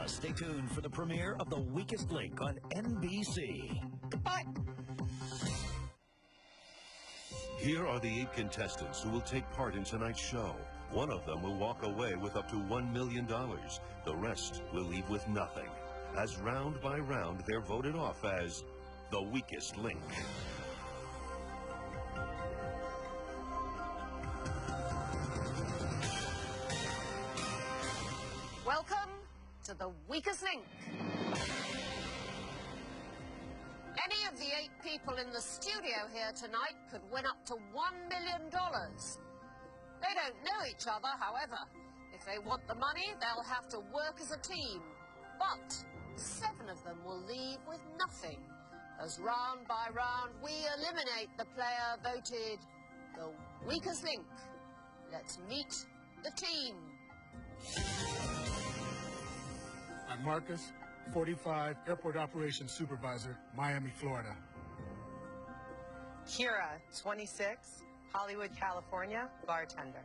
Stay tuned for the premiere of The Weakest Link on NBC. Goodbye. Here are the 8 contestants who will take part in tonight's show. One of them will walk away with up to $1 million. The rest will leave with nothing, as round by round they're voted off as the weakest link. Welcome to the weakest link. Any of the 8 people in the studio here tonight could win up to $1 million. They don't know each other, however. If they want the money, they'll have to work as a team. But 7 of them will leave with nothing, as round by round we eliminate the player voted the weakest link. Let's meet the team. I'm Marcus, 45, Airport Operations Supervisor, Miami, Florida. Kira, 26, Hollywood, California, bartender.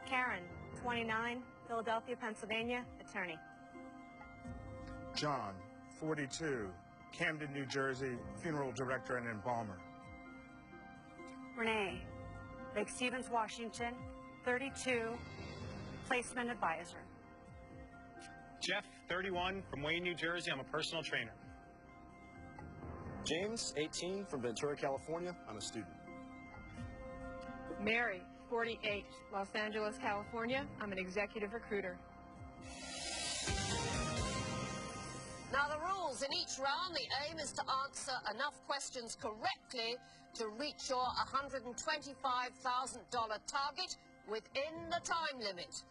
Karen, 29, Philadelphia, Pennsylvania, attorney. John, 42, Camden, New Jersey, funeral director and embalmer. Renee, Lake Stevens, Washington, 32, placement advisor. Jeff, 31, from Wayne, New Jersey. I'm a personal trainer. James, 18, from Ventura, California. I'm a student. Mary, 48, Los Angeles, California. I'm an executive recruiter. Now, the rules in each round, the aim is to answer enough questions correctly to reach your $125,000 target within the time limit.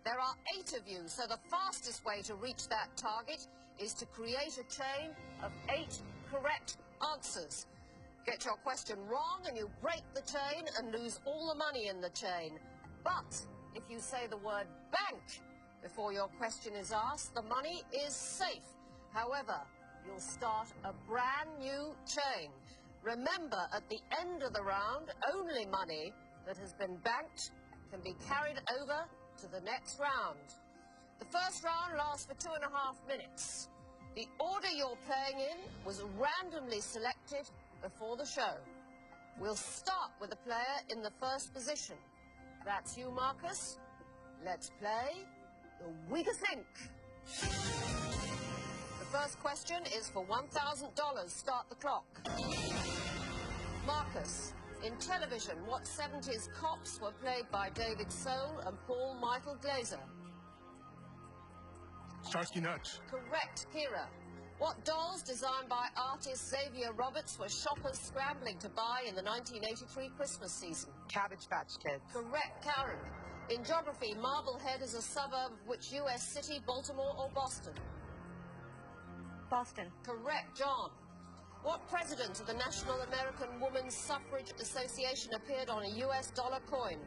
There are 8 of you, so the fastest way to reach that target is to create a chain of 8 correct answers. Get your question wrong and you break the chain and lose all the money in the chain. But if you say the word bank before your question is asked, the money is safe. However, you'll start a brand new chain. Remember, at the end of the round, only money that has been banked can be carried over to the next round. The first round lasts for 2.5 minutes. The order you're playing in was randomly selected before the show. We'll start with the player in the first position. That's you, Marcus. Let's play the weakest link. The first question is for $1,000. Start the clock. Marcus, in television, what 70s cops were played by David Soul and Paul Michael Glaser? Starsky Nutch. Correct. Kira, what dolls designed by artist Xavier Roberts were shoppers scrambling to buy in the 1983 Christmas season? Cabbage Patch Kids. Correct. Karen, in geography, Marblehead is a suburb of which U.S. city, Baltimore or Boston? Boston. Correct. John, what president of the National American Women's Suffrage Association appeared on a U.S. dollar coin?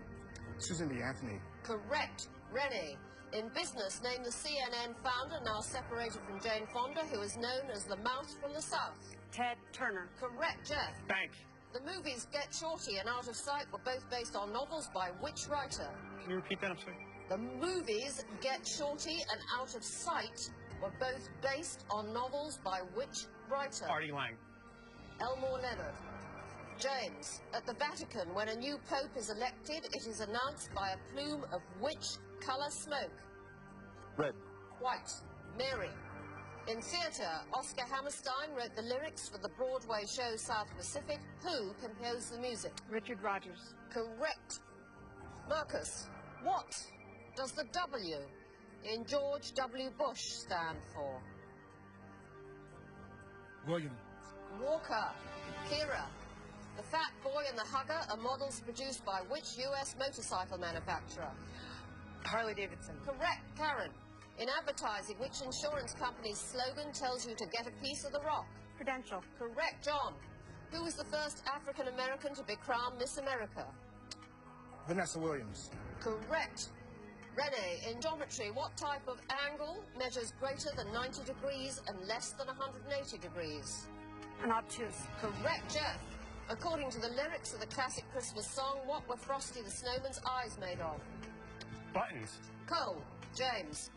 Susan B. Anthony. Correct. Rennie, in business, name the CNN founder, now separated from Jane Fonda, who is known as the Mouse from the South. Ted Turner. Correct. Jeff. Bank. The movies Get Shorty and Out of Sight were both based on novels by which writer? Can you repeat that? I'm sorry. The movies Get Shorty and Out of Sight were both based on novels by which writer? Artie Lang. Elmore Leonard. James, at the Vatican, when a new pope is elected, it is announced by a plume of which colour smoke? Red. White. Mary. In theatre, Oscar Hammerstein wrote the lyrics for the Broadway show South Pacific. Who composed the music? Richard Rogers. Correct. Marcus, what does the W in George W. Bush stand for? William. Walker. Kira, the Fat Boy and the Hugger are models produced by which U.S. motorcycle manufacturer? Harley Davidson. Correct. Karen, in advertising, which insurance company's slogan tells you to get a piece of the rock? Prudential. Correct. John, who was the first African-American to be crowned Miss America? Vanessa Williams. Correct. Renee, in geometry, what type of angle measures greater than 90 degrees and less than 180 degrees? An obtuse. Correct. Jeff, according to the lyrics of the classic Christmas song, what were Frosty the Snowman's eyes made of? Buttons. Cole. James,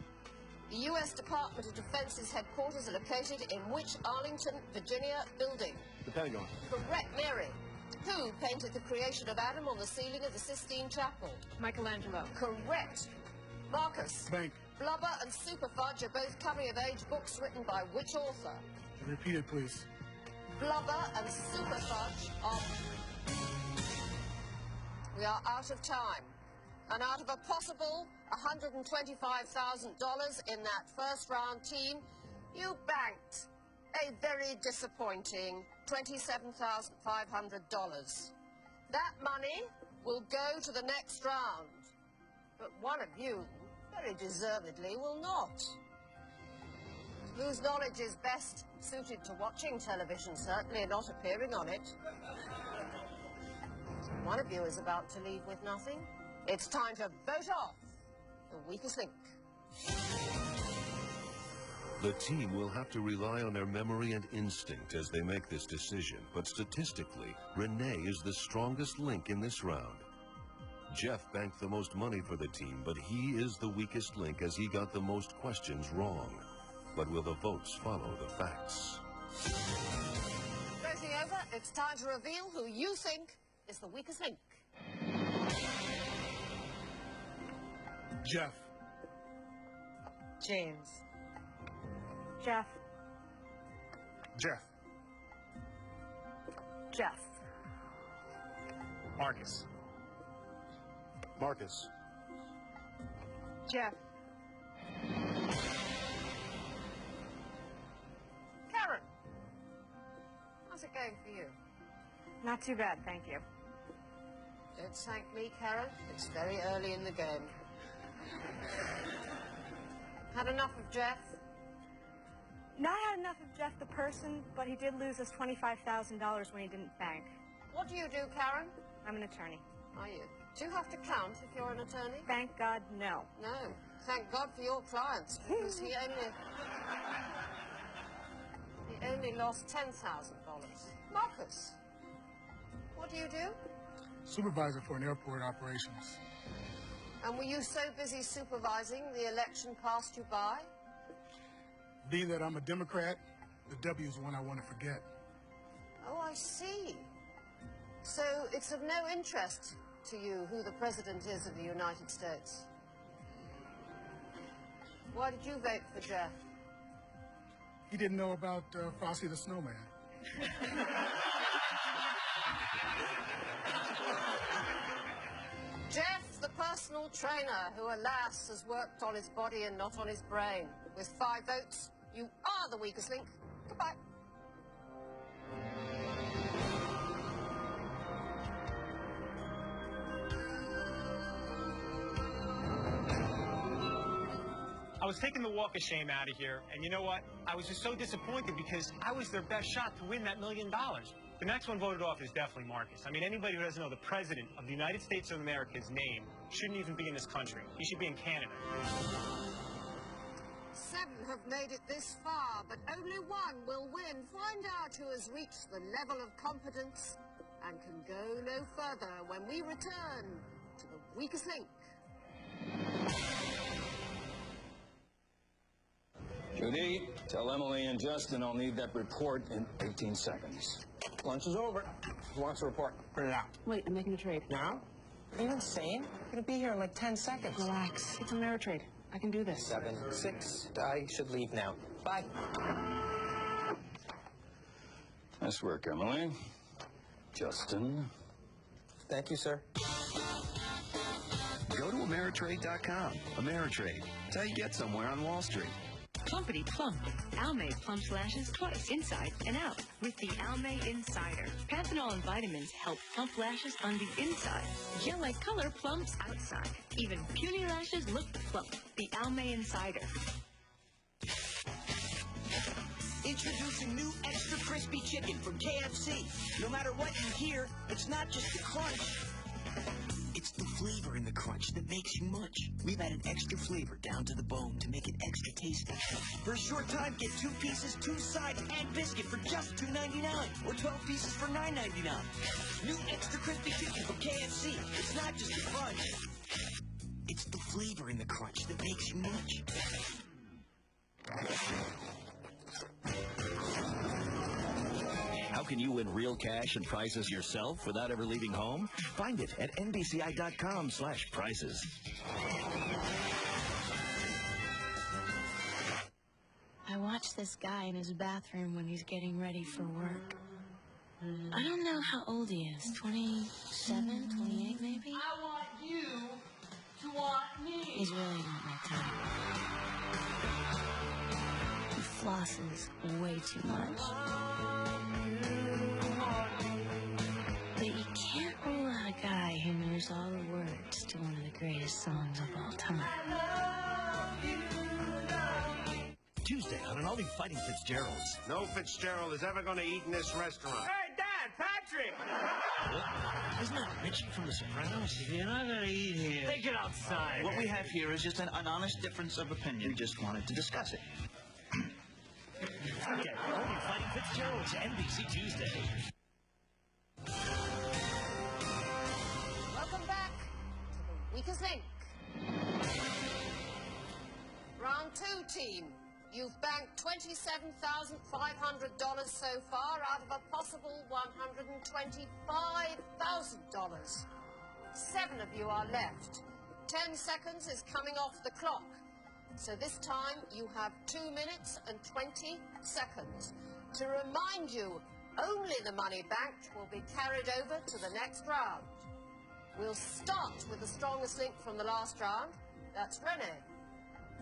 The U.S. Department of Defense's headquarters are located in which Arlington, Virginia building? The Pentagon. Correct, Mary. Who painted the creation of Adam on the ceiling of the Sistine Chapel? Michelangelo. Correct. Marcus. Bank. Blubber and Superfudge are both coming-of-age books written by which author? Repeat it, please. Blubber and Superfudge are... We are out of time. And out of a possible $125,000 in that first round team, you banked a very disappointing $27,500. That money will go to the next round. But one of you, very deservedly, will not. Whose knowledge is best suited to watching television, certainly, and not appearing on it. One of you is about to leave with nothing. It's time to vote off the weakest link. The team will have to rely on their memory and instinct as they make this decision, but statistically, Renee is the strongest link in this round. Jeff banked the most money for the team, but he is the weakest link as he got the most questions wrong. But will the votes follow the facts? Voting over, it's time to reveal who you think is the weakest link. Jeff. James. Jeff. Jeff. Jeff. Marcus. Marcus. Jeff. Karen, how's it going for you? Not too bad, thank you. Don't thank me, Karen. It's very early in the game. Had enough of Jeff? Not had enough of Jeff the person, but he did lose us $25,000 when he didn't bank. What do you do, Karen? I'm an attorney. Are you? Do you have to count if you're an attorney? Thank God, no. No. Thank God for your clients, because he only lost $10,000. Marcus, what do you do? Supervisor for an airport operations. And were you so busy supervising the election passed you by? Being that I'm a Democrat, the W is one I want to forget. Oh, I see. So it's of no interest to you who the president is of the United States. Why did you vote for Jeff? He didn't know about Frosty the Snowman. Jeff, the personal trainer, who, alas, has worked on his body and not on his brain. With 5 votes, you are the weakest link. Goodbye. I was taking the walk of shame out of here, and you know what? I was just so disappointed because I was their best shot to win that $1 million. The next one voted off is definitely Marcus. I mean, anybody who doesn't know the President of the United States of America's name shouldn't even be in this country. He should be in Canada. 7 have made it this far, but only 1 will win. Find out who has reached the level of competence and can go no further when we return to the weakest link. Judy, tell Emily and Justin I'll need that report in 18 seconds. Lunch is over. Who wants a report? Print it out. Wait, I'm making a trade. Now? Are you insane? You're going to be here in like 10 seconds. Relax. It's a Ameritrade. I can do this. 7, 6. I should leave now. Bye. Nice work, Emily. Justin. Thank you, sir. Go to Ameritrade.com. Ameritrade. It's how you get somewhere on Wall Street. Plumpity plump. Almay plumps lashes twice, inside and out, with the Almay Insider. Panthenol and vitamins help plump lashes on the inside. Gel-like color plumps outside. Even puny lashes look plump. The Almay Insider. Introducing new extra crispy chicken from KFC. No matter what you hear, it's not just the crunch. It's the flavor in the crunch that makes you munch. We've added extra flavor down to the bone to make it extra tasty. For a short time, get 2 pieces, 2 sides, and biscuit for just $2.99. Or 12 pieces for $9.99. New extra crispy chicken from KFC. It's not just the crunch. It's the flavor in the crunch that makes you munch. can you win real cash and prizes yourself without ever leaving home? Find it at nbci.com/prizes. I watch this guy in his bathroom when he's getting ready for work. I don't know how old he is, 27, 28 maybe? I want you to want me. He's really not my type. He flosses way too much. But you can't rule out a guy who knows all the words to one of the greatest songs of all time. Tuesday on an all-new Fighting Fitzgeralds. No Fitzgerald is ever going to eat in this restaurant. Hey, Dad, Patrick! Isn't that Richie from The Sopranos? You're not going to eat here. Take it outside. What we have here is just an honest difference of opinion. We just wanted to discuss it. Get all-new Fighting Fitzgeralds, NBC Tuesday. Welcome back to the Weakest Link. Round 2, team. You've banked $27,500 so far out of a possible $125,000. 7 of you are left. 10 seconds is coming off the clock. So this time you have 2 minutes and 20 seconds. To remind you, only the money banked will be carried over to the next round. We'll start with the strongest link from the last round. That's Renee.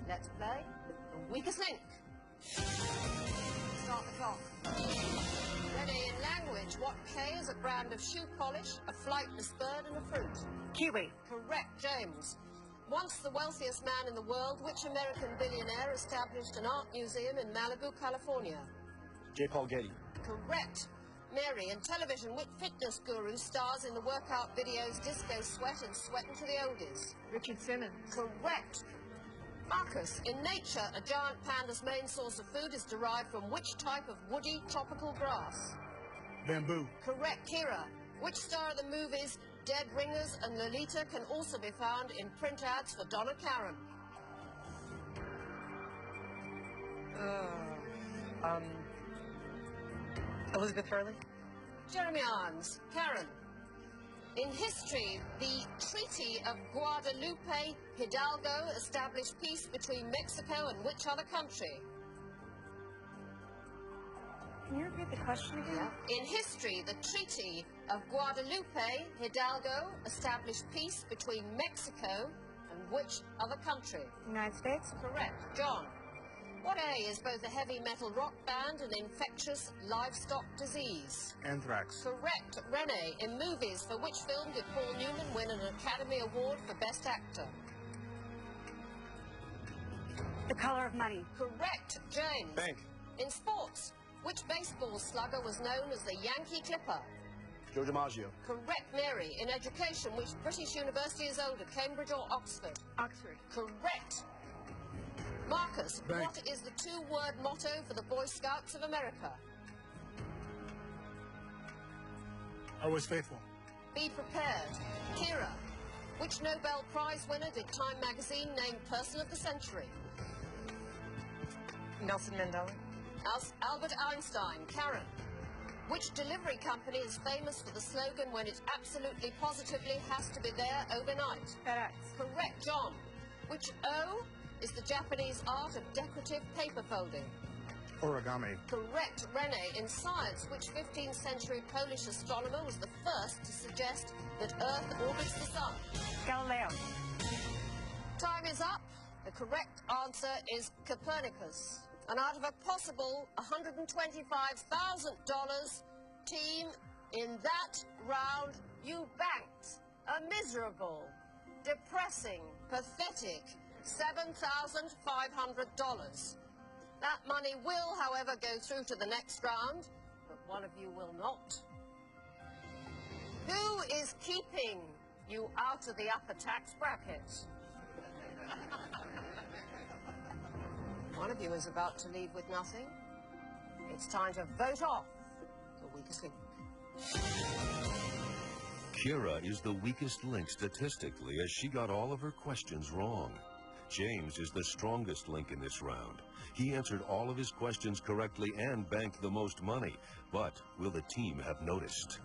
Let's play the weakest link. Start the clock. Renee, in language, what K is a brand of shoe polish, a flightless bird, and a fruit? Kiwi. Correct, James. Once the wealthiest man in the world, which American billionaire established an art museum in Malibu, California? J. Paul Getty. Correct. Mary, in television, which fitness guru stars in the workout videos Disco Sweat and Sweatin' to the Oldies? Richard Simmons. Correct. Marcus, in nature, a giant panda's main source of food is derived from which type of woody tropical grass? Bamboo. Correct. Kira, which star of the movies Dead Ringers and Lolita can also be found in print ads for Donna Karan? Elizabeth Hurley. Jeremy Irons. Karen. In history, the Treaty of Guadalupe Hidalgo established peace between Mexico and which other country? Can you repeat the question again? Yeah. In history, the Treaty of Guadalupe Hidalgo established peace between Mexico and which other country? United States. Correct. John. What A is both a heavy metal rock band and infectious livestock disease? Anthrax. Correct. Renee, in movies, for which film did Paul Newman win an Academy Award for Best Actor? The Color of Money. Correct. James. Bank. In sports, which baseball slugger was known as the Yankee Clipper? Joe DiMaggio. Correct. Mary, in education, which British university is older, Cambridge or Oxford? Oxford. Correct. Marcus, Bank. what is the 2-word motto for the Boy Scouts of America? Always faithful. Be prepared. Kira, which Nobel Prize winner did Time magazine name Person of the Century? Nelson Mandela. Albert Einstein. Karen, which delivery company is famous for the slogan when it absolutely positively has to be there overnight? FedEx. Correct. John, which O is the Japanese art of decorative paper folding? Origami. Correct. Renee, in science, which 15th century Polish astronomer was the first to suggest that Earth orbits the sun? Galileo. Time is up. The correct answer is Copernicus. And out of a possible $125,000, team, in that round, you banked a miserable, depressing, pathetic $7,500. That money will, however, go through to the next round, but one of you will not. Who is keeping you out of the upper tax bracket? One of you is about to leave with nothing. It's time to vote off the weakest link. Kira is the weakest link statistically, as she got all of her questions wrong. James is the strongest link in this round. He answered all of his questions correctly and banked the most money. But will the team have noticed?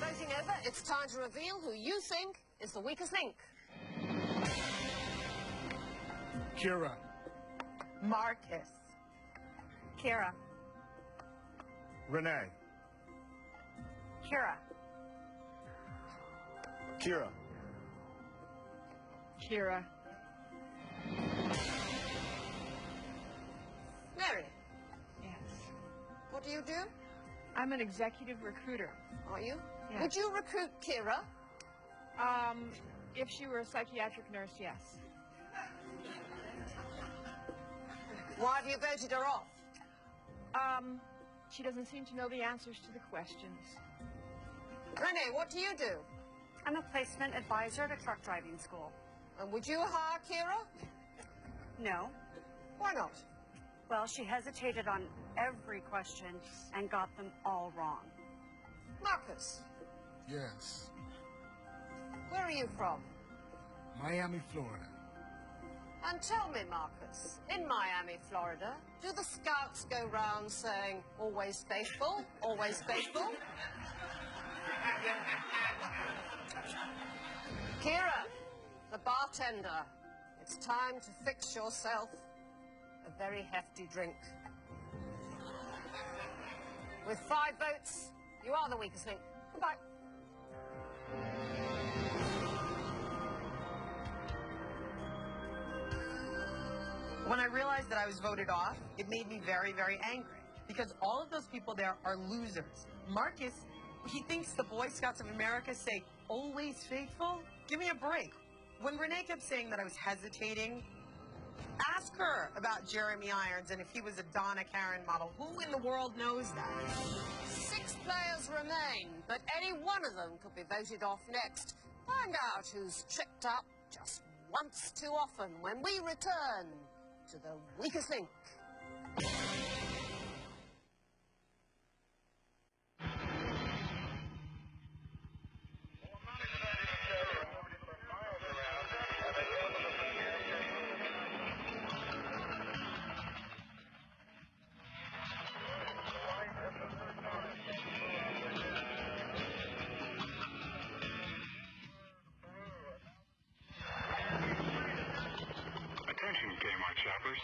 Voting over, it's time to reveal who you think is the weakest link. Kira. Marcus. Kira. Renee. Kira. Kira. Kira. Mary. Yes. What do you do? I'm an executive recruiter. Are you? Yes. Would you recruit Kira? If she were a psychiatric nurse, yes. Why have you voted her off? She doesn't seem to know the answers to the questions. Renee, what do you do? I'm a placement advisor at a truck driving school. And would you hire Kira? No. Why not? Well, she hesitated on every question and got them all wrong. Marcus, Yes. where are you from? Miami, Florida. And tell me, Marcus, in Miami, Florida, do the scouts go round saying, always faithful, always faithful? Kira, the bartender, it's time to fix yourself a very hefty drink. With 5 votes, you are the weakest link. Goodbye. When I realized that I was voted off, it made me very, very angry. Because all of those people there are losers. Marcus, he thinks the Boy Scouts of America say, always faithful? Give me a break. When Renee kept saying that I was hesitating, ask her about Jeremy Irons and if he was a Donna Karen model. Who in the world knows that? 6 players remain, but any one of them could be voted off next. Find out who's tripped up just once too often when we return to the weakest link. Attention, Kmart shoppers.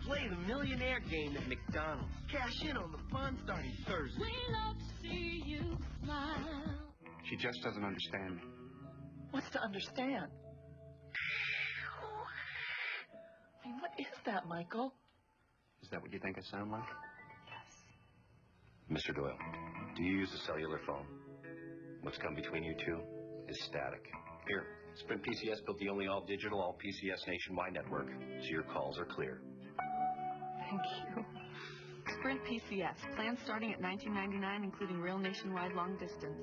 Play the millionaire game at McDonald's. Cash in on the fun starting Thursday. We love to see you smile. She just doesn't understand. What's to understand? I mean, what is that, Michael? Is that what you think I sound like? Mr. Doyle, do you use a cellular phone? What's come between you two is static. Here, Sprint PCS built the only all-digital, all-PCS nationwide network, so your calls are clear. Thank you. Sprint PCS. Plans starting at $19.99, including real nationwide long distance.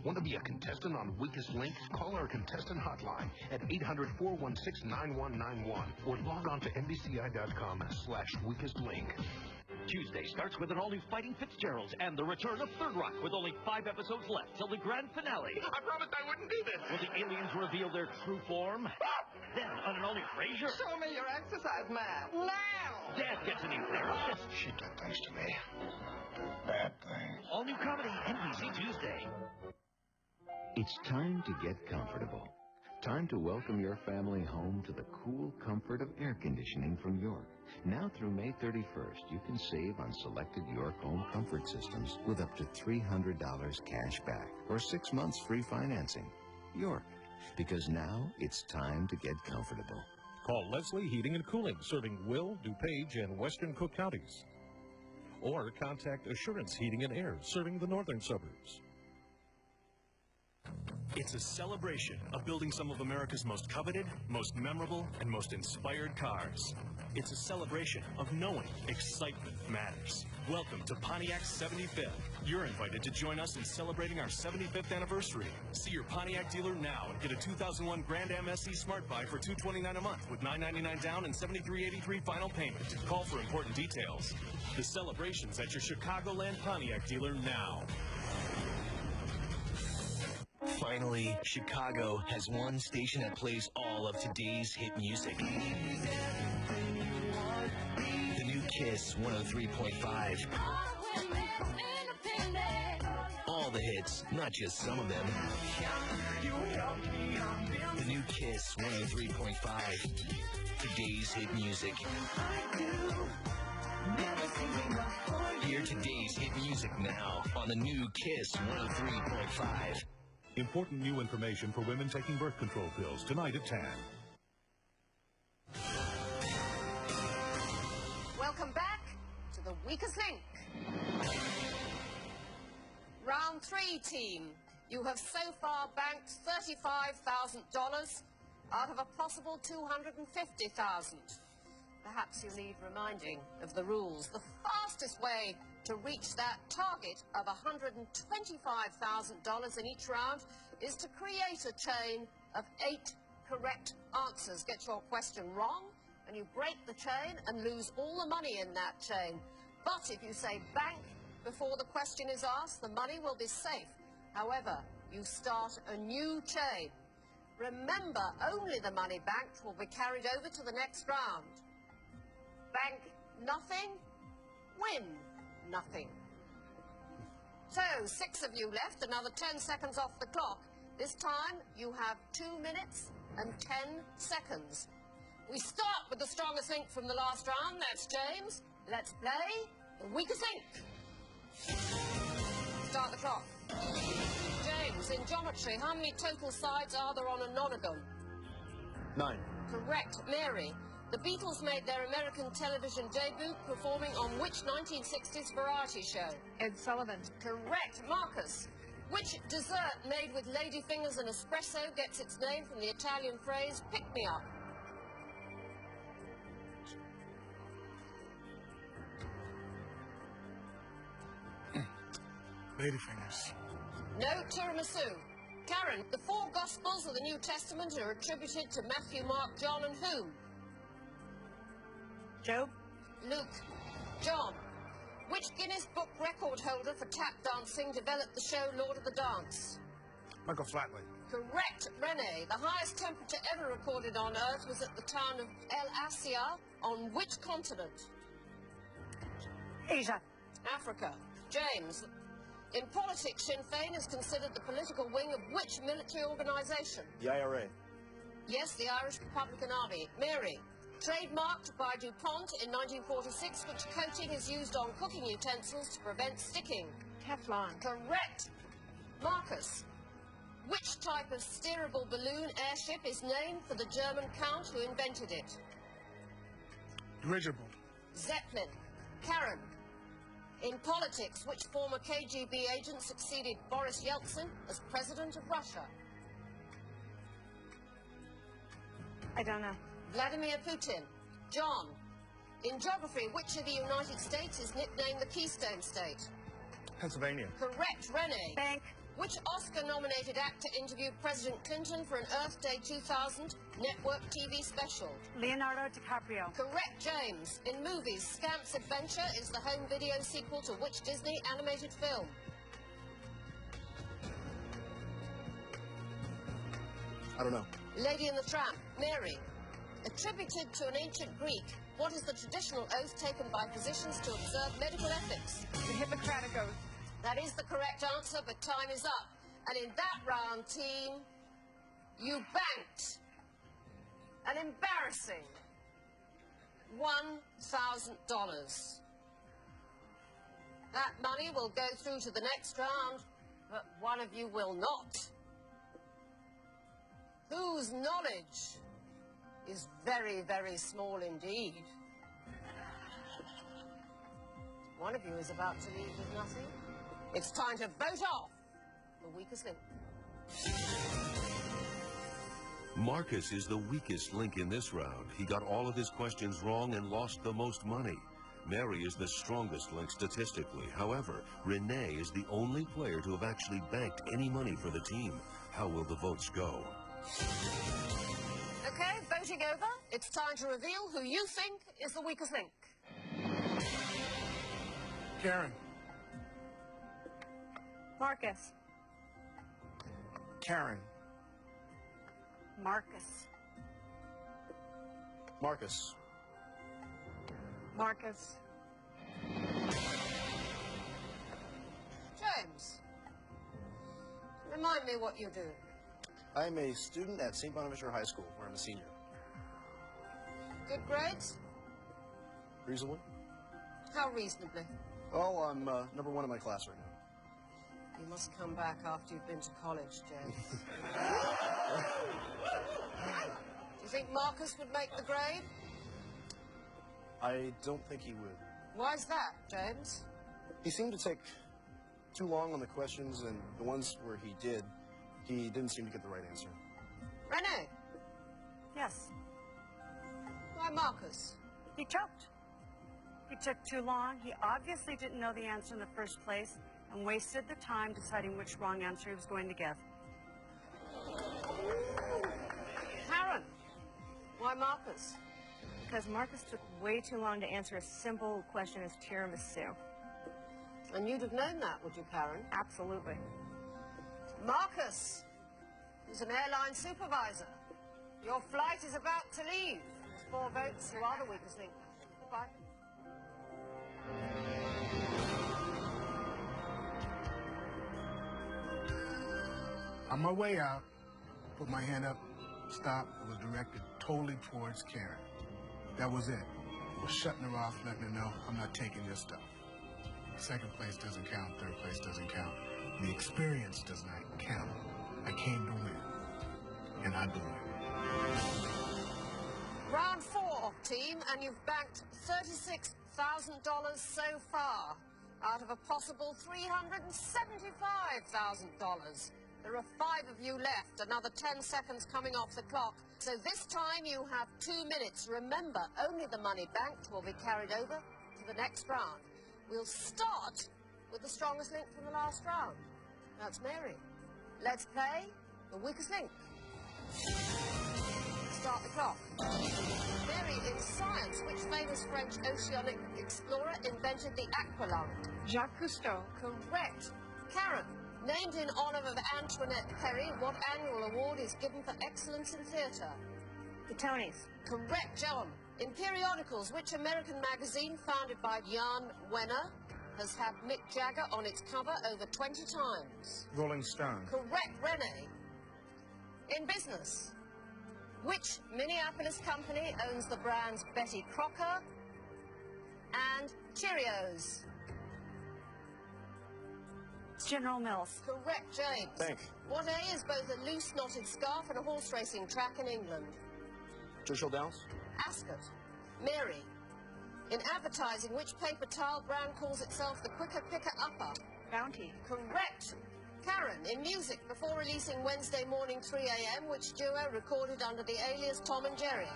Want to be a contestant on Weakest Link? Call our contestant hotline at 800-416-9191 or log on to NBCI.com/weakestlink. Tuesday starts with an all-new Fighting Fitzgeralds and the return of Third Rock with only 5 episodes left till the grand finale. I promised I wouldn't do this. Will the aliens reveal their true form? Then, on an all-new Frasier, Show me your exercise mat. Now! Dad gets a new therapist. She did things to me. Bad things. All-new comedy, NBC Tuesday. It's time to get comfortable. Time to welcome your family home to the cool comfort of air conditioning from York. Now through May 31st, you can save on selected York home comfort systems with up to $300 cash back or 6 months free financing. York, because now it's time to get comfortable. Call Leslie Heating and Cooling, serving Will, DuPage, and Western Cook counties. Or contact Assurance Heating and Air, serving the northern suburbs. It's a celebration of building some of America's most coveted, most memorable, and most inspired cars. It's a celebration of knowing excitement matters. Welcome to Pontiac's 75th. You're invited to join us in celebrating our 75th anniversary. See your Pontiac dealer now and get a 2001 Grand MSE Smart Buy for $229 a month with $999 down and $73.83 final payment. Call for important details. The celebration's at your Chicagoland Pontiac dealer now. Finally, Chicago has one station that plays all of today's hit music. The new Kiss 103.5. All the hits, not just some of them. The new Kiss 103.5. Today's hit music. Hear today's hit music now on the new Kiss 103.5. Important new information for women taking birth control pills tonight at 10. Welcome back to the Weakest Link. Round 3, team. You have so far banked $35,000 out of a possible $250,000. Perhaps you need reminding of the rules. The fastest way to reach that target of $125,000 in each round is to create a chain of 8 correct answers. Get your question wrong, and you break the chain and lose all the money in that chain. But if you say bank before the question is asked, the money will be safe. However, you start a new chain. Remember, only the money banked will be carried over to the next round. Bank nothing, win nothing. So, 6 of you left, another 10 seconds off the clock. This time, you have 2 minutes and 10 seconds. We start with the strongest link from the last round. That's James. Let's play the weakest link. Start the clock. James, in geometry, how many total sides are there on a nonagon? 9. Correct. Mary, the Beatles made their American television debut performing on which 1960s variety show? Ed Sullivan. Correct. Marcus, which dessert made with ladyfingers and espresso gets its name from the Italian phrase, pick me up? Ladyfingers. No, tiramisu. Karen, the 4 Gospels of the New Testament are attributed to Matthew, Mark, John, and whom? Job. Luke. John, which Guinness Book record holder for tap dancing developed the show Lord of the Dance? Michael Flatley. Correct. Rene, the highest temperature ever recorded on Earth was at the town of El Asia on which continent? Asia. Africa. James, in politics, Sinn Féin is considered the political wing of which military organisation? The IRA. Yes, the Irish Republican Army. Mary, trademarked by DuPont in 1946, which coating is used on cooking utensils to prevent sticking? Teflon. Correct. Marcus, which type of steerable balloon airship is named for the German count who invented it? Dirigible. Zeppelin. Karen, in politics, which former KGB agent succeeded Boris Yeltsin as president of Russia? I don't know. Vladimir Putin. John, in geography, which of the United States is nicknamed the Keystone State? Pennsylvania. Correct. Rene. Bank. Which Oscar-nominated actor interviewed President Clinton for an Earth Day 2000 network TV special? Leonardo DiCaprio. Correct. James, in movies, Scamp's Adventure is the home video sequel to which Disney animated film? I don't know. Lady and the Tramp. Mary, attributed to an ancient Greek, what is the traditional oath taken by physicians to observe medical ethics? The Hippocratic Oath. That is the correct answer, but time is up. And in that round, team, you banked an embarrassing $1,000. That money will go through to the next round, but one of you will not. Whose knowledge is very, very small indeed. One of you is about to leave with nothing. It's time to vote off the weakest link. Marcus is the weakest link in this round. He got all of his questions wrong and lost the most money. Mary is the strongest link statistically. However, Renee is the only player to have actually banked any money for the team. How will the votes go? Okay, voting over. It's time to reveal who you think is the weakest link. Karen. Marcus. Karen. Marcus. Marcus. Marcus. James, remind me what you do. I am a student at St. Bonaventure High School, where I'm a senior. Good grades? Reasonably? How reasonably? Oh, I'm #1 in my class right now. You must come back after you've been to college, James. Do you think Marcus would make the grade? I don't think he would. Why's that, James? He seemed to take too long on the questions, and the ones where he didn't seem to get the right answer. Renee? Yes. Why Marcus? He choked. He took too long. He obviously didn't know the answer in the first place and wasted the time deciding which wrong answer he was going to give. Karen? Why Marcus? Because Marcus took way too long to answer a simple question as tiramisu. And you'd have known that, would you, Karen? Absolutely. Marcus, who's an airline supervisor. Your flight is about to leave. 4 votes, you are the weakest link. Goodbye. On my way out, put my hand up, stop, it was directed totally towards Karen. That was it. I was shutting her off, letting her know I'm not taking this stuff. Second place doesn't count, third place doesn't count. The experience does not count. I came to win, and I blew it. Round 4, team, and you've banked $36,000 so far out of a possible $375,000. There are 5 of you left, another 10 seconds coming off the clock. So this time you have 2 minutes. Remember, only the money banked will be carried over to the next round. We'll start with the strongest link from the last round. That's Mary. Let's play the weakest link. Start the clock. Mary, in science, which famous French oceanic explorer invented the aqualung? Jacques Cousteau. Correct. Karen, named in honor of Antoinette Perry, what annual award is given for excellence in theatre? The Tonys. Correct, John. In periodicals, which American magazine founded by Jan Wenner has had Mick Jagger on its cover over 20 times? Rolling Stone. Correct, Renee. In business, which Minneapolis company owns the brands Betty Crocker and Cheerios? General Mills. Correct, James. Bank. What A is both a loose knotted scarf and a horse racing track in England? Churchill Downs. Ascot. Mary. In advertising, which paper towel brand calls itself the quicker picker upper? Bounty. Correct. Karen, in music, before releasing Wednesday Morning 3 a.m., which duo recorded under the alias Tom and Jerry?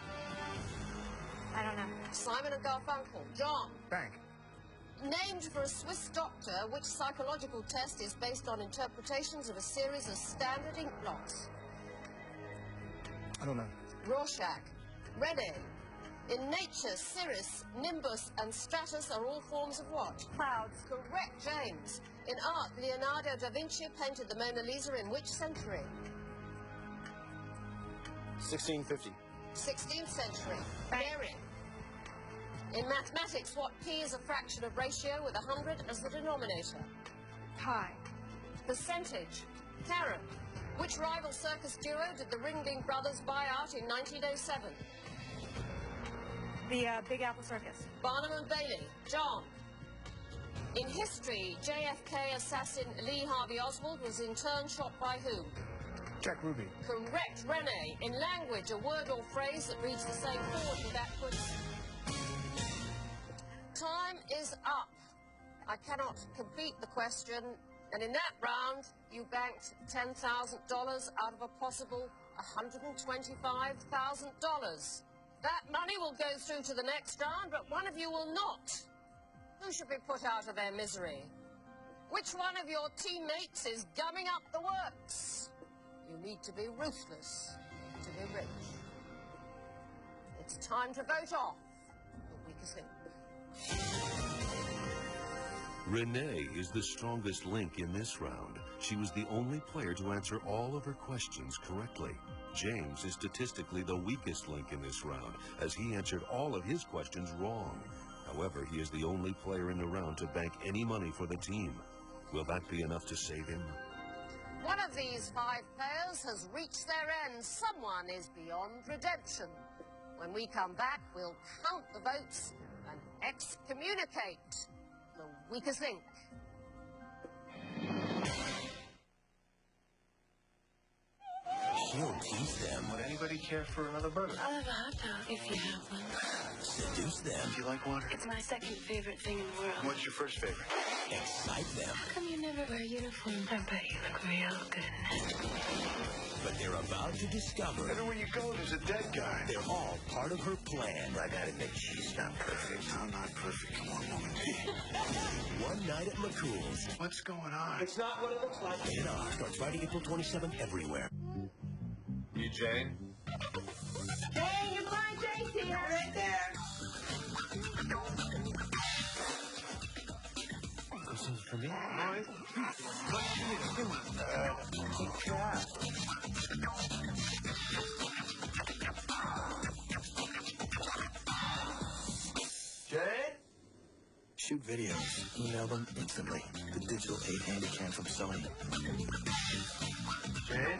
I don't know. Simon and Garfunkel. John. Bank. Named for a Swiss doctor, which psychological test is based on interpretations of a series of standard ink blots? I don't know. Rorschach. Renee. In nature, cirrus, nimbus, and stratus are all forms of what? Clouds. Correct, James. In art, Leonardo da Vinci painted the Mona Lisa in which century? 1650. 16th century. Mary. In mathematics, what P is a fraction of ratio with 100 as the denominator? Pi. Percentage. Karen. Which rival circus duo did the Ringling Brothers buy out in 1907? The Big Apple Circus. Barnum and Bailey. John. In history, JFK assassin Lee Harvey Oswald was in turn shot by who? Jack Ruby. Correct, Renee. In language, a word or phrase that reads the same forward and backwards. Time is up. I cannot complete the question, and in that round, you banked $10,000 out of a possible $125,000. That money will go through to the next round, but one of you will not. Who should be put out of their misery? Which one of your teammates is gumming up the works? You need to be ruthless to be rich. It's time to vote off the weakest link. Renee is the strongest link in this round. She was the only player to answer all of her questions correctly. James is statistically the weakest link in this round, as he answered all of his questions wrong. However, he is the only player in the round to bank any money for the team. Will that be enough to save him? One of these 5 players has reached their end. Someone is beyond redemption. When we come back, we'll count the votes and excommunicate the weakest link. She'll tease them. Would anybody care for another burger? I'll have a hot dog if you have one. Seduce them. Do you like water? It's my second favorite thing in the world. What's your first favorite? Excite them. How come you never wear a uniform? I bet you look real good. But they're about to discover Everywhere you go, there's a dead guy. they're all part of her plan. I gotta admit, she's not perfect. I'm not perfect. Come on, woman. One night at McCool's. What's going on? It's not what it looks like. Rated R. Starts Friday, April 27th everywhere. You, Jane? Hey, your blind Jake's here. Right there. This is for me. Jane? Shoot videos. Email them instantly. The digital 8 Handycam from Sony. Jane?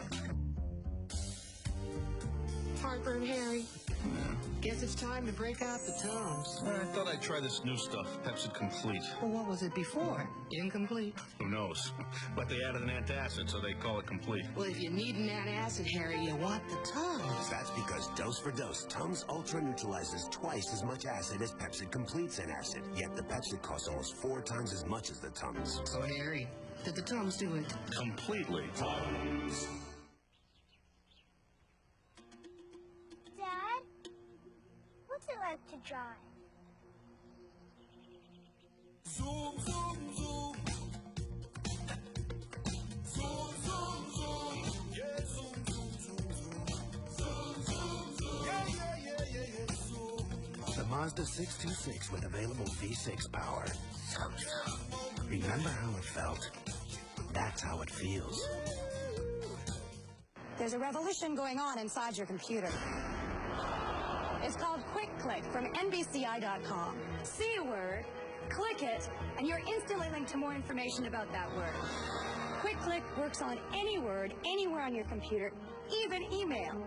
Harper and Harry. Guess it's time to break out the Toms. I thought I'd try this new stuff, Pepsi Complete. Well, what was it before? Incomplete. Who knows? But they added an antacid, so they call it Complete. Well, if you need an antacid, Harry, you want the Toms. That's because dose for dose, Tums Ultra neutralizes twice as much acid as Pepsi Complete's antacid. Yet the Pepsi costs almost 4 times as much as the Tums. So, Harry, did the Toms do it? Completely. Tums. Dad, what's it like to drive? Zoom, zoom, zoom. Zoom, zoom, zoom. Yeah, zoom, zoom, zoom, zoom. Zoom, zoom, zoom. Yeah, zoom. The Mazda 626 with available V6 power. Zoom, zoom. Remember how it felt? That's how it feels. There's a revolution going on inside your computer. It's called Quick Click from NBCI.com. See a word, click it, and you're instantly linked to more information about that word. Quick Click works on any word, anywhere on your computer, even email.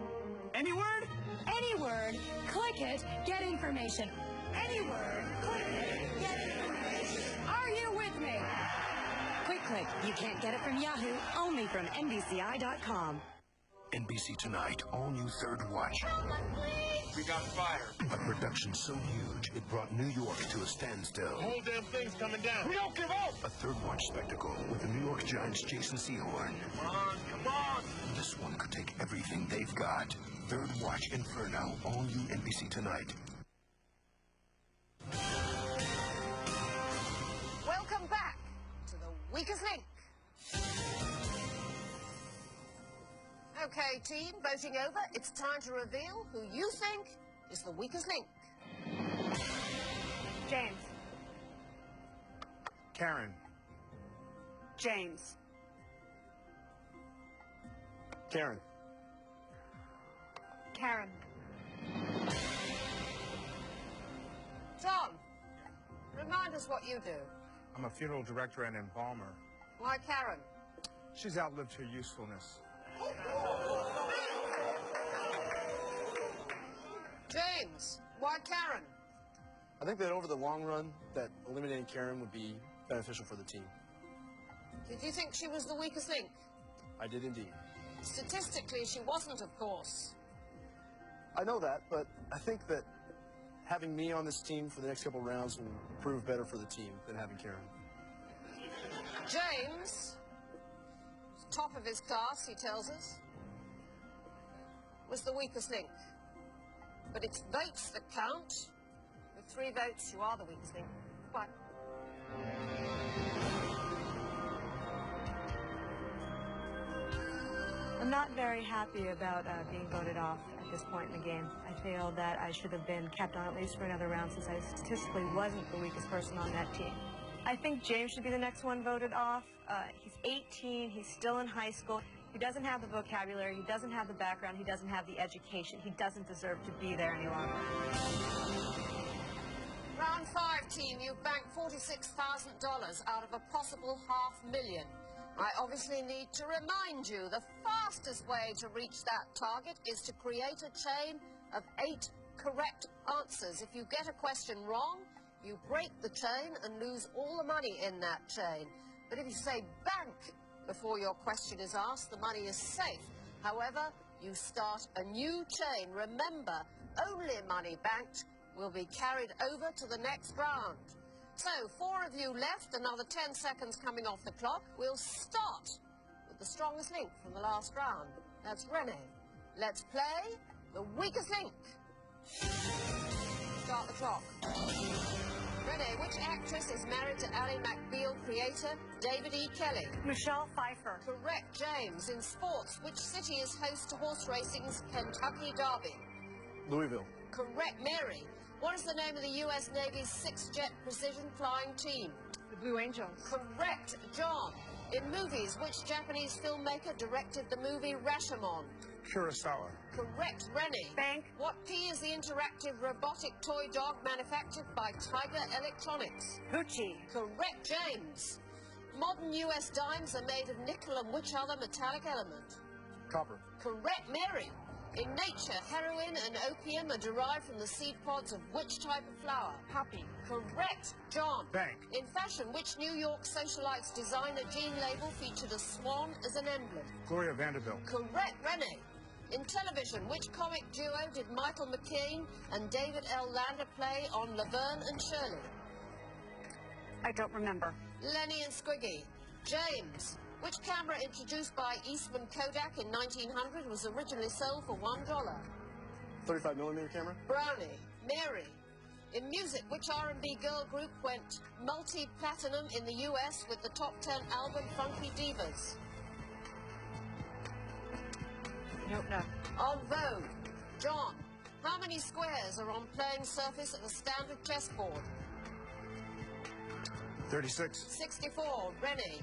Any word? Any word, click it, get information. Any word, click it, get information. Are you with me? Quick Click, you can't get it from Yahoo, only from NBCI.com. NBC Tonight, all new Third Watch. We got fire. A production so huge, it brought New York to a standstill. The whole damn thing's coming down. We don't give up. A Third Watch spectacle with the New York Giants' Jason Sehorn. Come on. This one could take everything they've got. Third Watch Inferno, all new NBC Tonight. Welcome back to the weakest link. Okay, team, voting over. It's time to reveal who you think is the weakest link. James. Karen. James. Karen. Karen. Tom, remind us what you do. I'm a funeral director and embalmer. Why Karen? She's outlived her usefulness. James, why Karen? I think that over the long run, that eliminating Karen would be beneficial for the team. Did you think she was the weakest link? I did indeed. Statistically, she wasn't, of course. I know that, but I think that having me on this team for the next couple of rounds will prove better for the team than having Karen. James, top of his class, he tells us. was the weakest link. But it's votes that count. With 3 votes, you are the weakest link. Bye. I'm not very happy about being voted off at this point in the game. I feel that I should have been kept on at least for another round since I statistically wasn't the weakest person on that team. I think James should be the next one voted off. He's 18, he's still in high school. He doesn't have the vocabulary, he doesn't have the background, he doesn't have the education. He doesn't deserve to be there any longer. Round 5, team, you've banked $46,000 out of a possible $500,000. I obviously need to remind you the fastest way to reach that target is to create a chain of 8 correct answers. If you get a question wrong, you break the chain and lose all the money in that chain. But if you say bank before your question is asked, the money is safe. However, you start a new chain. Remember, only money banked will be carried over to the next round. So, 4 of you left, another 10 seconds coming off the clock. We'll start with the strongest link from the last round. That's Renee. Let's play the weakest link. Start the clock. Renee, which actress is married to Ally McBeal creator David E. Kelly? Michelle Pfeiffer. Correct, James. In sports, which city is host to horse racing's Kentucky Derby? Louisville. Correct, Mary. What is the name of the U.S. Navy's 6-jet precision flying team? The Blue Angels. Correct, John. In movies, which Japanese filmmaker directed the movie Rashomon? Kurosawa. Correct, Rennie. Bank. What P is the interactive robotic toy dog manufactured by Tiger Electronics? Gucci. Correct, James. Modern U.S. dimes are made of nickel and which other metallic element? Copper. Correct, Mary. In nature, heroin and opium are derived from the seed pods of which type of flower? Poppy. Correct, John. Bank. In fashion, which New York socialite's designer jean label featured a swan as an emblem? Gloria Vanderbilt. Correct, Renee. In television, which comic duo did Michael McKean and David L. Lander play on Laverne and Shirley? I don't remember. Lenny and Squiggy. James. Which camera introduced by Eastman Kodak in 1900 was originally sold for $1? 35mm camera. Brownie. Mary. In music, which R&B girl group went multi-platinum in the US with the top 10 album Funky Divas? Nope, no. On Vogue. John. How many squares are on playing surface of a standard chessboard? 36. 64. Rennie.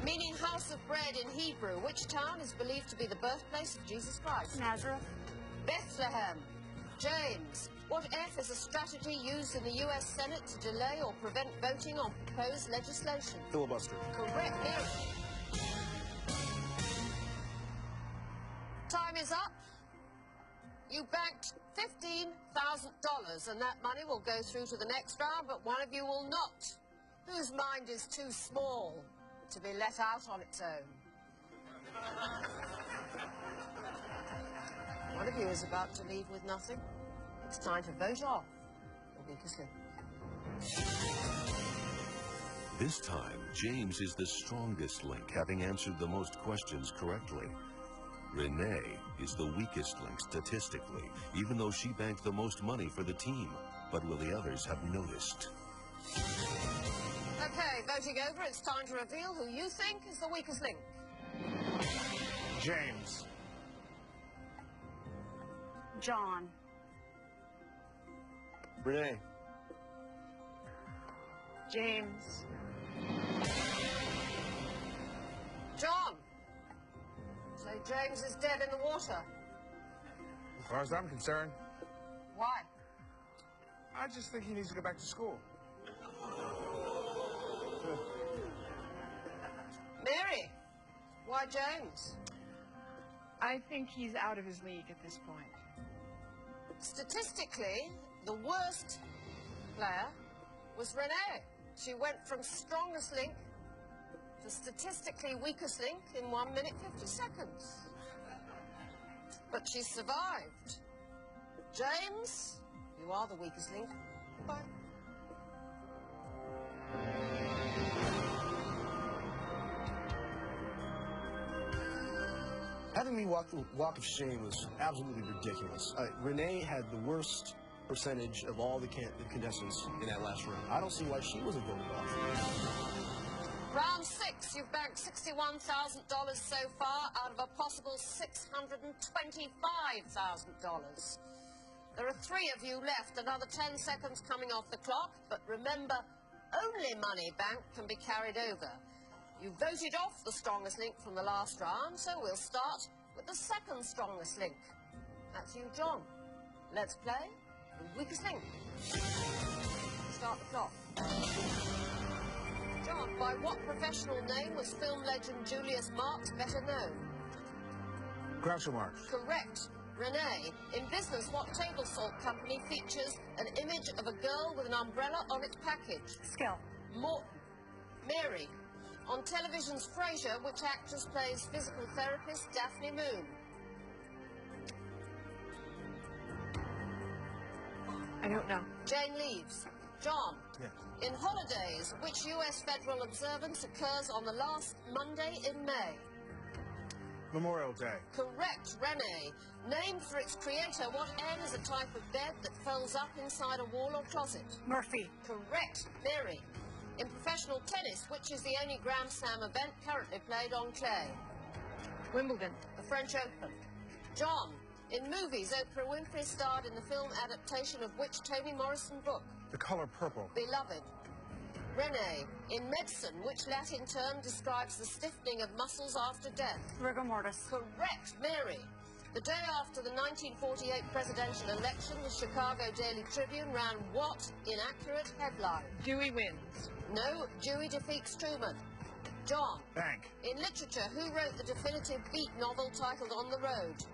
Meaning house of bread in Hebrew, which town is believed to be the birthplace of Jesus Christ? Nazareth. Bethlehem. James. What F is a strategy used in the U.S. Senate to delay or prevent voting on proposed legislation? Filibuster. Correct, Mary. Time is up. You banked $15,000, and that money will go through to the next round, but one of you will not. Whose mind is too small to be let out on its own? One of you is about to leave with nothing. It's time to vote off the weakest link. This time, James is the strongest link, having answered the most questions correctly. Renee is the weakest link statistically, even though she banked the most money for the team. But will the others have noticed? Okay, voting over, it's time to reveal who you think is the weakest link. James. John. Renee. James. John. So James is dead in the water. As far as I'm concerned, Why? I just think he needs to go back to school. Mary. Why James? I think he's out of his league at this point. Statistically, the worst player was Renee. She went from strongest link to statistically weakest link in 1 minute 50 seconds. But she survived. James, you are the weakest link. Bye. Having me walk of shame was absolutely ridiculous. Renee had the worst percentage of all the contestants in that last round. I don't see why she wasn't voted off. Round 6, you've banked $61,000 so far out of a possible $625,000. There are 3 of you left, another 10 seconds coming off the clock, but remember, only money banked can be carried over. You voted off the strongest link from the last round, so we'll start with the second strongest link. That's you, John. Let's play the weakest link. Start the clock. John, by what professional name was film legend Julius Marx better known? Groucho Marx. Correct. Renee, in business, what table salt company features an image of a girl with an umbrella on its package? Skill. Morton. Mary, on television's Frasier, which actress plays physical therapist Daphne Moon? I don't know. Jane Leaves. John. Yes. In holidays, which U.S. federal observance occurs on the last Monday in May? Memorial Day. Correct, Renee. Named for its creator, what N is a type of bed that folds up inside a wall or closet? Murphy. Correct, Mary. In professional tennis, which is the only Grand Slam event currently played on clay? Wimbledon. The French Open. John. In movies, Oprah Winfrey starred in the film adaptation of which Toni Morrison book? The Color Purple. Beloved. Renee, in medicine, which Latin term describes the stiffening of muscles after death? Rigor mortis. Correct, Mary. The day after the 1948 presidential election, the Chicago Daily Tribune ran what inaccurate headline? Dewey wins. No, Dewey defeats Truman. John. Bank. In literature, who wrote the definitive beat novel titled On the Road?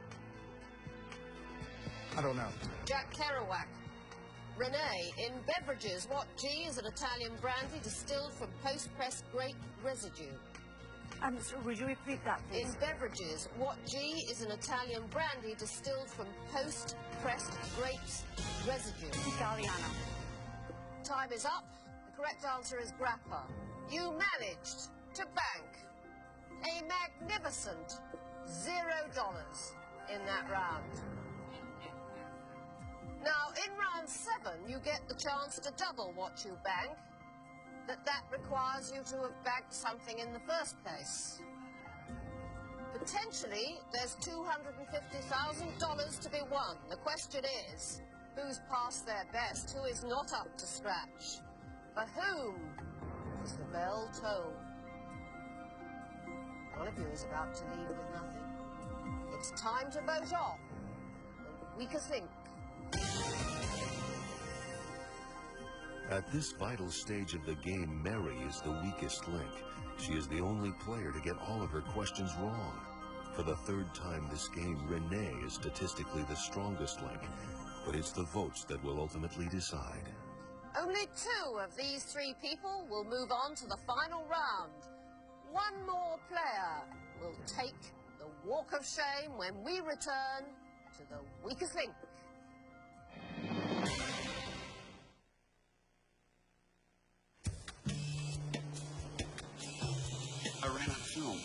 I don't know. Jack Kerouac. Renee, in beverages, what G is an Italian brandy distilled from post-pressed grape residue? Would you repeat that, please? In beverages, what G is an Italian brandy distilled from post-pressed grapes residue? Galliano. Time is up. The correct answer is grappa. You managed to bank a magnificent $0 in that round. Now, in round 7, you get the chance to double what you bank, but that requires you to have banked something in the first place. Potentially, there's $250,000 to be won. The question is, who's passed their best? Who is not up to scratch? For whom is the bell tolled? One of you is about to leave with nothing. It's time to vote off the weakest link. At this vital stage of the game, Mary is the weakest link. She is the only player to get all of her questions wrong. For the 3rd time this game, Renee is statistically the strongest link, but it's the votes that will ultimately decide. Only 2 of these 3 people will move on to the final round. One more player will take the walk of shame when we return to the weakest link. I ran out of film.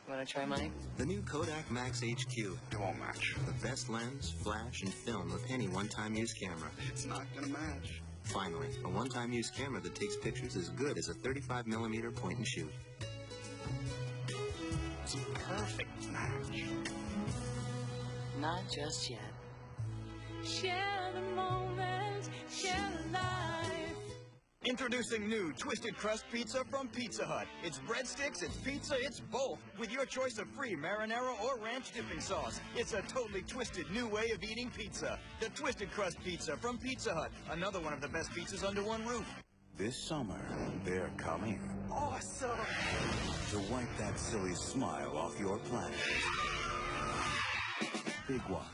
Want to try mine? The new Kodak Max HQ. It won't match. The best lens, flash, and film of any one-time use camera. It's not gonna match. Finally, a one-time use camera that takes pictures as good as a 35mm point and shoot. It's a perfect match. Not just yet. Share the moment, share the life. Introducing new Twisted Crust Pizza from Pizza Hut. It's breadsticks, it's pizza, it's both, with your choice of free marinara or ranch dipping sauce. It's a totally twisted new way of eating pizza. The Twisted Crust Pizza from Pizza Hut. Another one of the best pizzas under one roof. This summer, they're coming. Awesome! To wipe that silly smile off your planet. Big ones.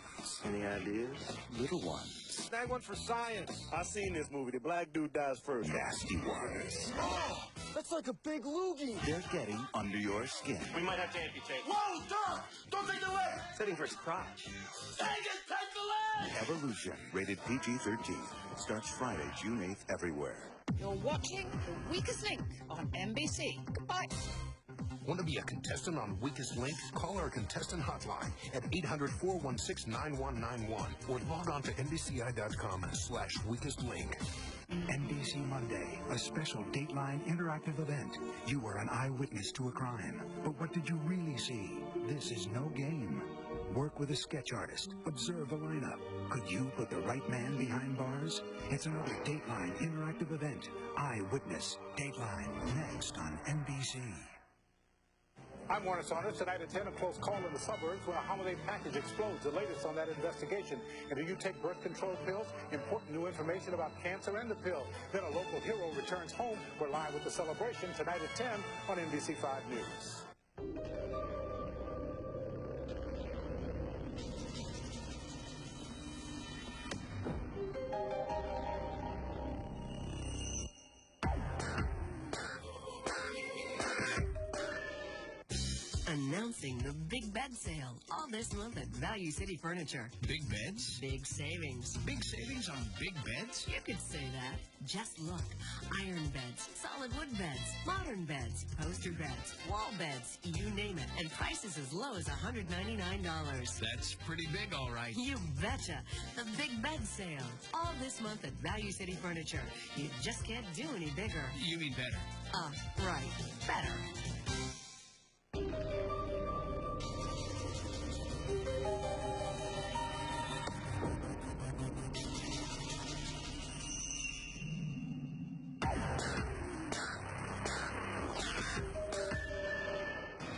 Any ideas? Little ones. Snag one for science. I seen this movie. The black dude dies first. Nasty ones. Oh, that's like a big loogie. They're getting under your skin. We might have to amputate. Whoa, Doc! Don't take the leg! Setting for his crotch. Take it! Take the leg! Evolution. Rated PG-13. It starts Friday, June 8th, everywhere. You're watching The Weakest Link on NBC. Goodbye. Want to be a contestant on Weakest Link? Call our contestant hotline at 800-416-9191 or log on to NBCI.com/weakestlink. NBC Monday, a special Dateline interactive event. You were an eyewitness to a crime. But what did you really see? This is no game. Work with a sketch artist. Observe a lineup. Could you put the right man behind bars? It's another Dateline interactive event. Eyewitness. Dateline. Next on NBC. I'm Warner Saunders. Tonight at 10, a close call in the suburbs when a holiday package explodes. The latest on that investigation. And do you take birth control pills? Important new information about cancer and the pill. Then a local hero returns home. We're live with the celebration tonight at 10 on NBC 5 News. Announcing the Big Bed Sale all this month at Value City Furniture. Big beds? Big savings. Big savings on big beds? You could say that. Just look. Iron beds, solid wood beds, modern beds, poster beds, wall beds, you name it. And prices as low as $199. That's pretty big, all right. You betcha. The Big Bed Sale all this month at Value City Furniture. You just can't do any bigger. You mean better. Right. Better.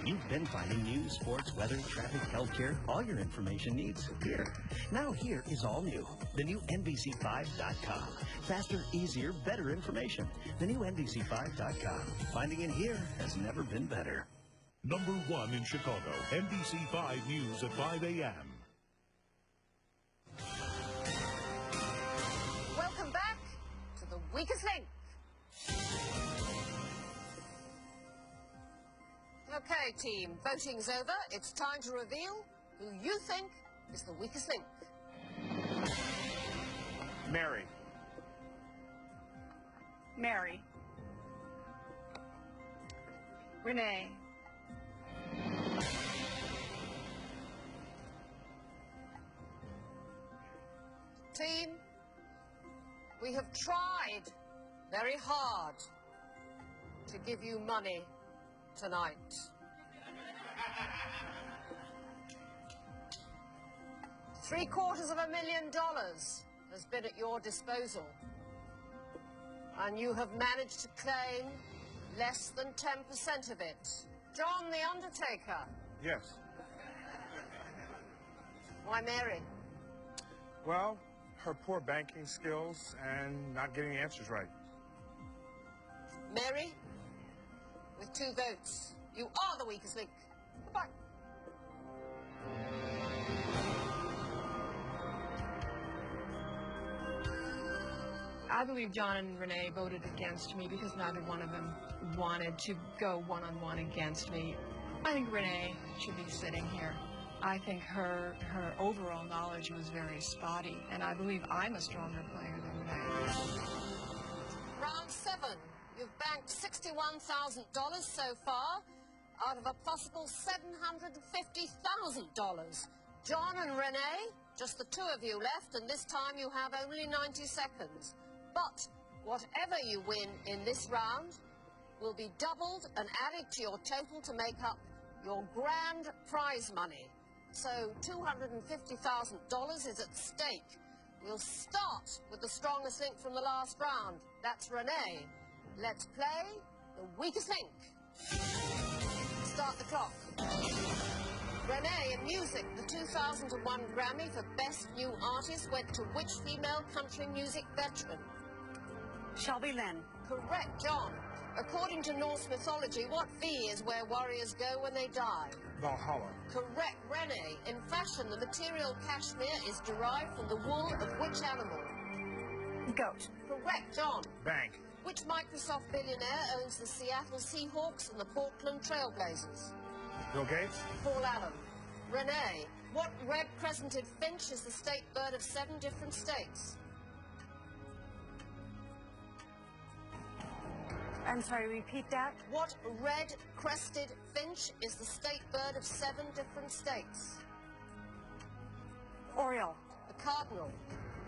You've been finding news, sports, weather, traffic, healthcare, all your information needs here. Now here is all new. The new NBC5.com. Faster, easier, better information. The new NBC5.com. Finding it here has never been better. Number 1 in Chicago, NBC 5 News at 5 a.m. Welcome back to The Weakest Link. Okay, team, voting's over. It's time to reveal who you think is the weakest link. Mary. Mary. Renee. Team, we have tried very hard to give you money tonight. $750,000 has been at your disposal, and you have managed to claim less than 10% of it. John the Undertaker. Yes. Why Mary? Well, her poor banking skills and not getting answers right. Mary, with 2 votes, you are the weakest link. Goodbye. I believe John and Renee voted against me because neither one of them wanted to go one-on-one against me. I think Renee should be sitting here. I think her overall knowledge was very spotty, and I believe I'm a stronger player than Renee. Round 7. You've banked $61,000 so far out of a possible $750,000. John and Renee, just the 2 of you left, and this time you have only 90 seconds. But whatever you win in this round will be doubled and added to your total to make up your grand prize money. So $250,000 is at stake. We'll start with the strongest link from the last round. That's Renee. Let's play the weakest link. Start the clock. Renee, in music, the 2001 Grammy for Best New Artist went to which female country music veteran? Shelby Lynn. Correct, John. According to Norse mythology, what V is where warriors go when they die? Valhalla. Correct, Renee. In fashion, the material cashmere is derived from the wool of which animal? Goat. Correct, John. Bank. Which Microsoft billionaire owns the Seattle Seahawks and the Portland Trailblazers? Bill Gates. Paul Allen. Renee, what red-crescented finch is the state bird of 7 different states? I'm sorry, repeat that? What red-crested finch is the state bird of 7 different states? Oriole. The cardinal.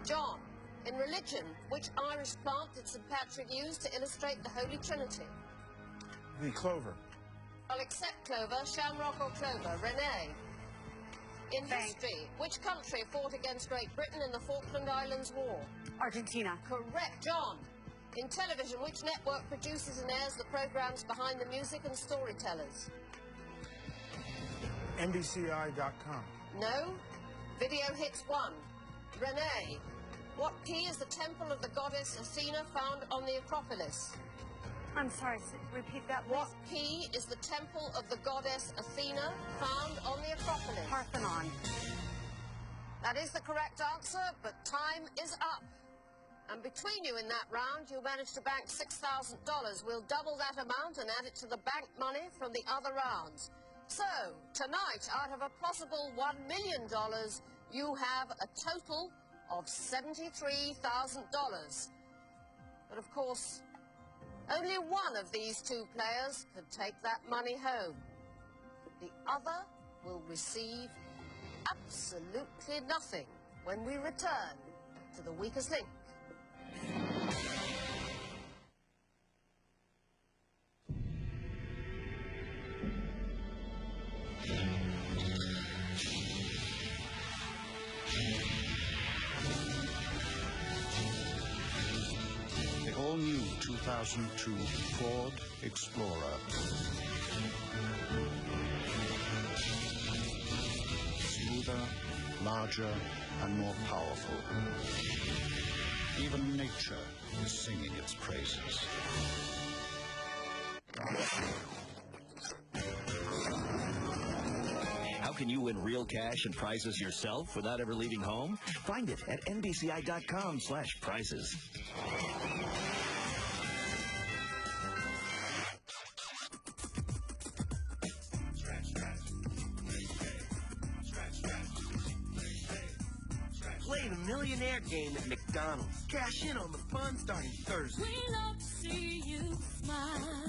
John, in religion, which Irish plant did St. Patrick use to illustrate the Holy Trinity? The clover. I'll accept clover, shamrock or clover. Renee. In history, which country fought against Great Britain in the Falkland Islands War? Argentina. Correct. John. In television, which network produces and airs the programs behind the music and storytellers? NBCI.com. No. Video Hits 1. Renee. What key is the temple of the goddess Athena found on the Acropolis? I'm sorry, repeat that, please. What key is the temple of the goddess Athena found on the Acropolis? Parthenon. That is the correct answer, but time is up. And between you in that round, you managed to bank $6,000. We'll double that amount and add it to the bank money from the other rounds. So, tonight, out of a possible $1 million, you have a total of $73,000. But of course, only one of these 2 players could take that money home. The other will receive absolutely nothing when we return to the weakest link. The all-new 2002 Ford Explorer. Smoother, larger, and more powerful. Even nature is singing its praises. How can you win real cash and prizes yourself without ever leaving home? Find it at NBCI.com/prizes. Play the Millionaire game at McDonald's. Cash in on the fun starting Thursday. We love to see you smile.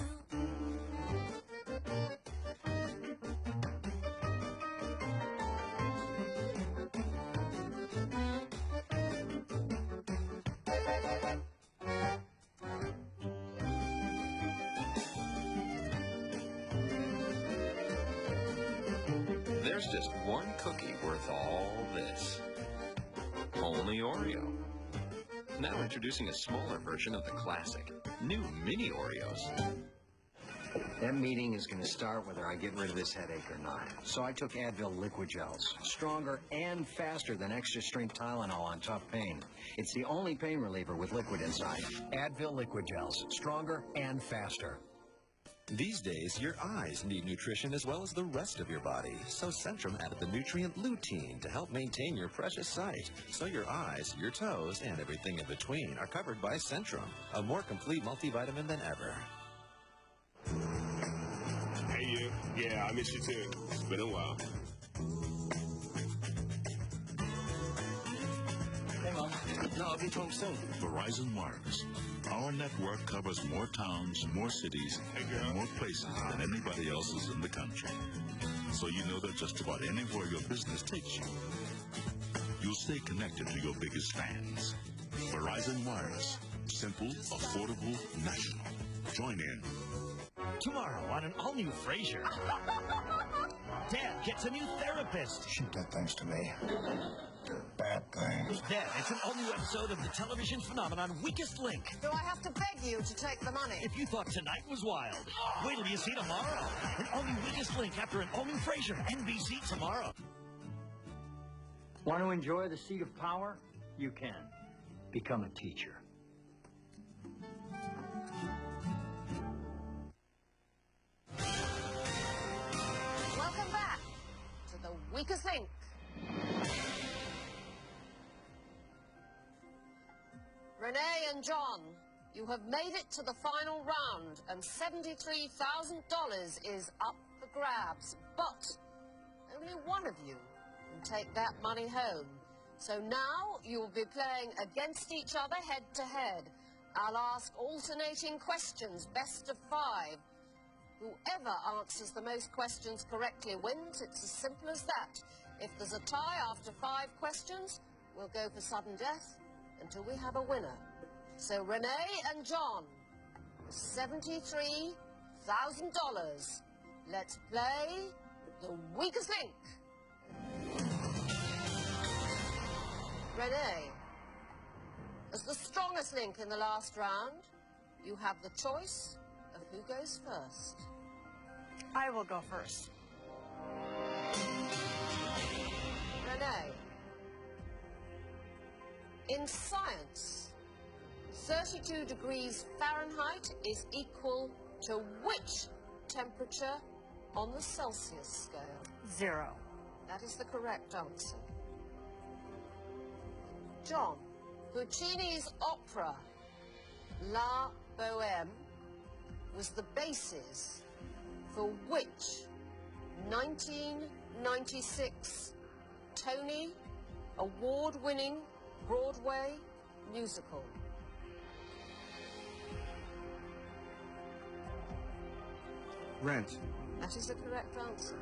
There's just one cookie worth all this. Only Oreo. Now introducing a smaller version of the classic. New mini Oreos. That meeting is going to start whether I get rid of this headache or not. So I took Advil liquid gels. Stronger and faster than extra strength Tylenol on tough pain. It's the only pain reliever with liquid inside. Advil liquid gels. Stronger and faster. These days, your eyes need nutrition as well as the rest of your body. So Centrum added the nutrient lutein to help maintain your precious sight. So your eyes, your toes, and everything in between are covered by Centrum, a more complete multivitamin than ever. Hey, you. Yeah, I miss you too. It's been a while. Hey, Mom. No, I'll be home soon. Verizon Wireless. Our network covers more towns, more cities, and more places than anybody else's in the country. So you know that just about anywhere your business takes you, you'll stay connected to your biggest fans. Verizon Wireless. Simple, affordable, national. Join in. Tomorrow on an all-new Frasier. Dad gets a new therapist. She did things to me. Bad things. Then it's an all-new episode of the television phenomenon Weakest Link. Do I have to beg you to take the money? If you thought tonight was wild, wait till you see tomorrow. An all-new Weakest Link after an all-new Frasier. NBC tomorrow. Want to enjoy the seat of power? You can. Become a teacher. Welcome back to the Weakest Link. Renee and John, you have made it to the final round, and $73,000 is up for grabs. But only one of you can take that money home. So now you will be playing against each other head to head. I'll ask alternating questions, best of 5. Whoever answers the most questions correctly wins. It's as simple as that. If there's a tie after 5 questions, we'll go for sudden death until we have a winner. So Renee and John, $73,000. Let's play the weakest link. Renee, as the strongest link in the last round, you have the choice of who goes first. I will go first. Renee, in science, 32 degrees Fahrenheit is equal to which temperature on the Celsius scale? 0. That is the correct answer. John, Puccini's opera La Bohème was the basis for which 1996 Tony Award-winning Broadway musical? Rent. That is the correct answer.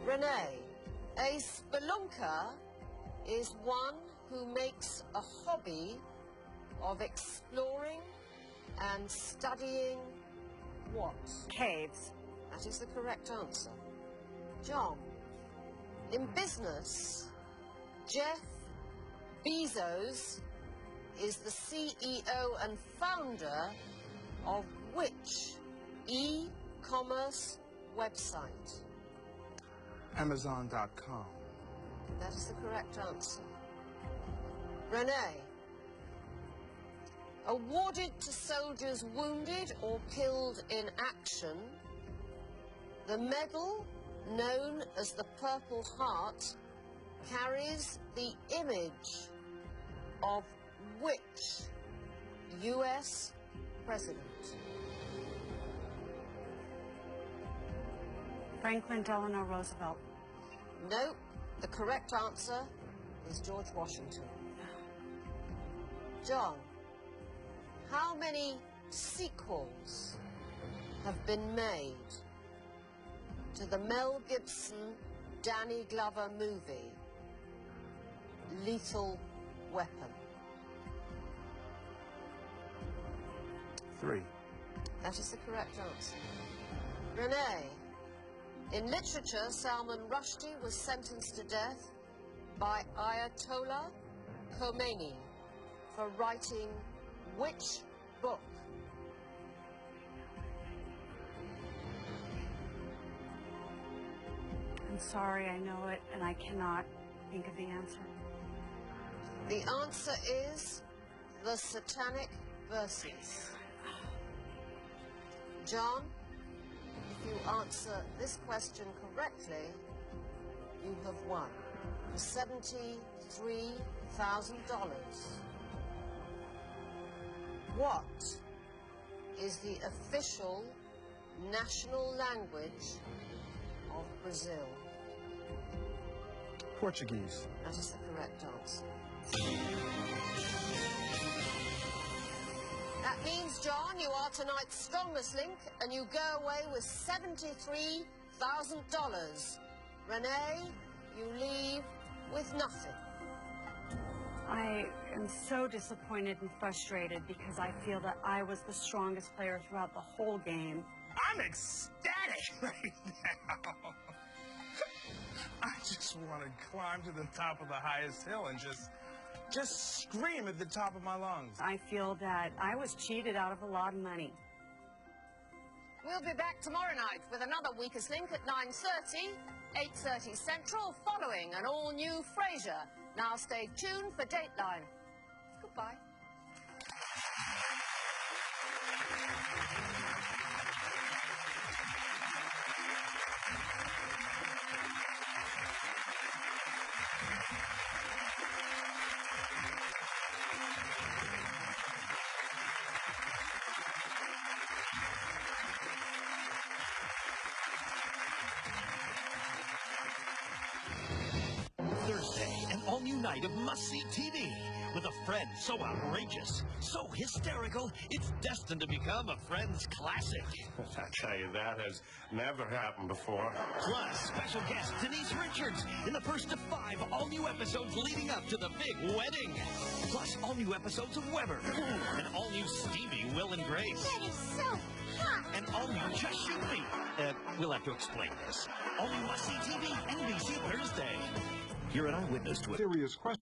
Renee, a spelunker is one who makes a hobby of exploring and studying what? Caves. That is the correct answer. John, in business, Jeff Bezos is the CEO and founder of which e-commerce website? Amazon.com. That is the correct answer. Renee, awarded to soldiers wounded or killed in action, the medal known as the Purple Heart carries the image of which U.S. president? Franklin Delano Roosevelt. No, the correct answer is George Washington. John, how many sequels have been made to the Mel Gibson, Danny Glover movie, Lethal Weapon? 3. That is the correct answer. Renee, in literature, Salman Rushdie was sentenced to death by Ayatollah Khomeini for writing which book? I'm sorry, I know it, and I cannot think of the answer. The answer is The Satanic Verses. John, if you answer this question correctly, you have won $73,000. What is the official national language of Brazil? Portuguese. That is the correct answer. That means, John, you are tonight's strongest link, and you go away with $73,000. Renee, you leave with nothing. I am so disappointed and frustrated because I feel that I was the strongest player throughout the whole game. I'm ecstatic right now. I just want to climb to the top of the highest hill and just scream at the top of my lungs. I feel that I was cheated out of a lot of money. We'll be back tomorrow night with another Weakest Link at 9:30, 8:30 Central, following an all-new Frasier. Now stay tuned for Dateline. Goodbye. Thursday, an all-new night of must-see TV. with a friend so outrageous, so hysterical, it's destined to become a Friends classic. I tell you, that has never happened before. Plus, special guest Denise Richards in the first of 5 all-new episodes leading up to the big wedding. Plus, all-new episodes of Weber, and all-new Stevie, Will, and Grace. That is so hot. And all-new Just Shoot Me. We'll have to explain this. All-new Must-See TV, NBC Thursday. You're an eyewitness to it. Serious question.